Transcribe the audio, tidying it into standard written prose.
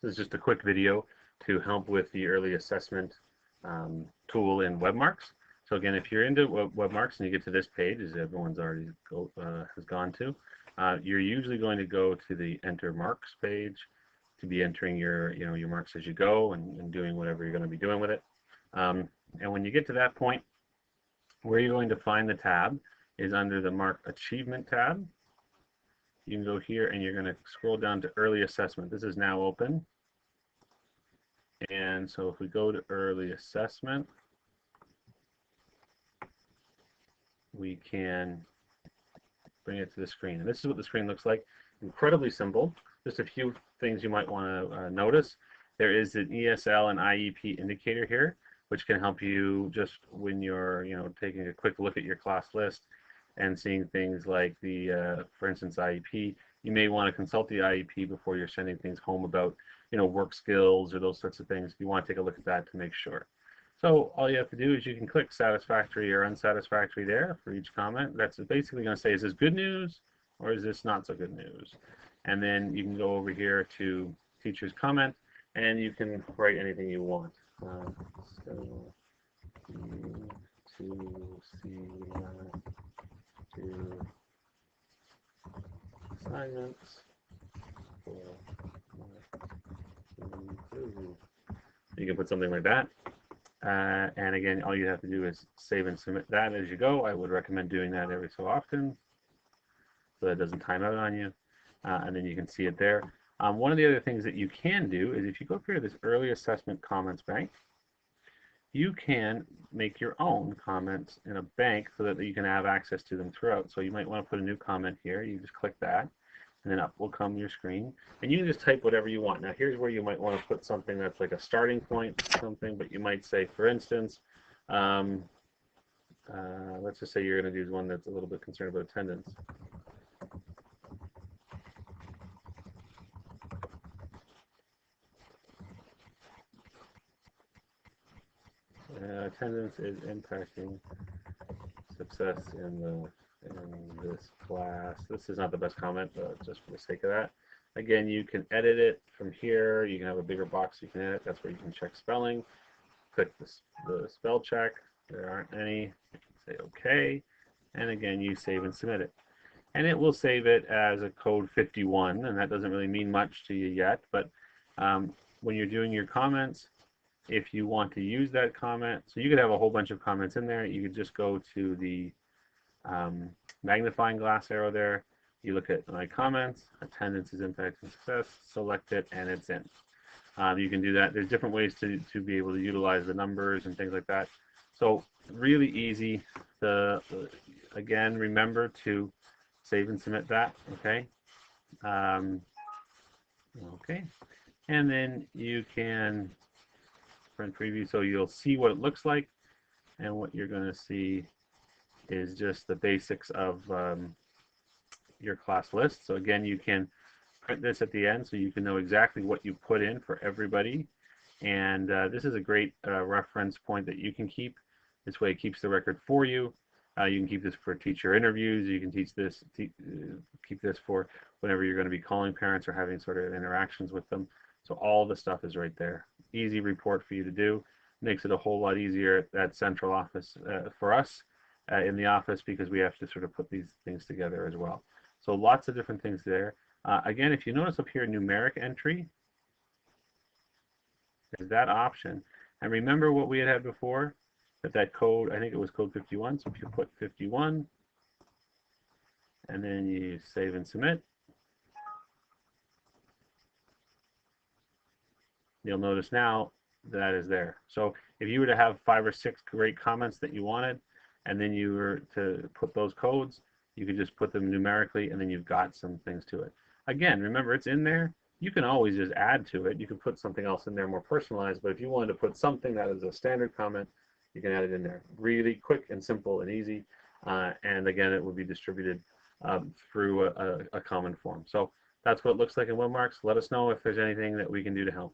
This is just a quick video to help with the early assessment tool in WebMarks. So again, if you're into WebMarks and you get to this page, as everyone's already has gone to, you're usually going to go to the Enter Marks page to be entering your your marks as you go and doing whatever you're going to be doing with it. And when you get to that point, where you're going to find the tab is under the Mark Achievement tab. You can go here and you're going to scroll down to Early Assessment. This is now open. And so if we go to Early Assessment, we can bring it to the screen. And this is what the screen looks like. Incredibly simple. Just a few things you might want to notice. There is an ESL and IEP indicator here, which can help you just when you're taking a quick look at your class list and seeing things like the, for instance, IEP. You may want to consult the IEP before you're sending things home about work skills or those sorts of things. You want to take a look at that to make sure. So all you have to do is you can click satisfactory or unsatisfactory there for each comment. That's basically going to say, is this good news or is this not so good news? And then you can go over here to teacher's comment and you can write anything you want. So to see to assignments for you can put something like that. And again, all you have to do is save and submit that as you go. I would recommend doing that every so often so that it doesn't time out on you. And then you can see it there. One of the other things that you can do is if you go up here to this early assessment comments bank, you can make your own comments in a bank so that you can have access to them throughout. So you might want to put a new comment here. You just click that, and then up will come your screen. And you can just type whatever you want. Now here's where you might want to put something that's like a starting point, but you might say, for instance, let's just say you're going to do one that's a little bit concerned about attendance. Attendance is impacting success in this class. This is not the best comment, but just for the sake of that. Again, you can edit it from here. You can have a bigger box you can edit. That's where you can check spelling. Click the spell check. There aren't any. Say OK. And again, you save and submit it. And it will save it as a code 51, and that doesn't really mean much to you yet. But when you're doing your comments, if you want to use that comment, so you could have a whole bunch of comments in there. You could just go to the magnifying glass arrow there. You look at my comments, attendance is impacting success, select it, and it's in. You can do that. There's different ways to be able to utilize the numbers and things like that. So really easy. Again, remember to save and submit that, okay? Okay. And then you can print preview, so you'll see what it looks like, and what you're going to see is just the basics of your class list. So again, you can print this at the end so you can know exactly what you put in for everybody. And this is a great reference point that you can keep. This way it keeps the record for you. You can keep this for teacher interviews. You can keep this for whenever you're going to be calling parents or having sort of interactions with them. So all the stuff is right there. Easy report for you to do. Makes it a whole lot easier at central office for us in the office, because we have to sort of put these things together as well. So lots of different things there. Again, if you notice up here, numeric entry is that option. And remember what we had before, that code, I think it was code 51. So if you put 51, and then you save and submit, you'll notice now that is there. So if you were to have 5 or 6 great comments that you wanted, and then you were to put those codes, you could just put them numerically, and then you've got some things to it. Again, remember, it's in there. You can always just add to it. You can put something else in there more personalized, but if you wanted to put something that is a standard comment, you can add it in there. Really quick and simple and easy. And again, it will be distributed through a common form. So that's what it looks like in WebMarks. Let us know if there's anything that we can do to help.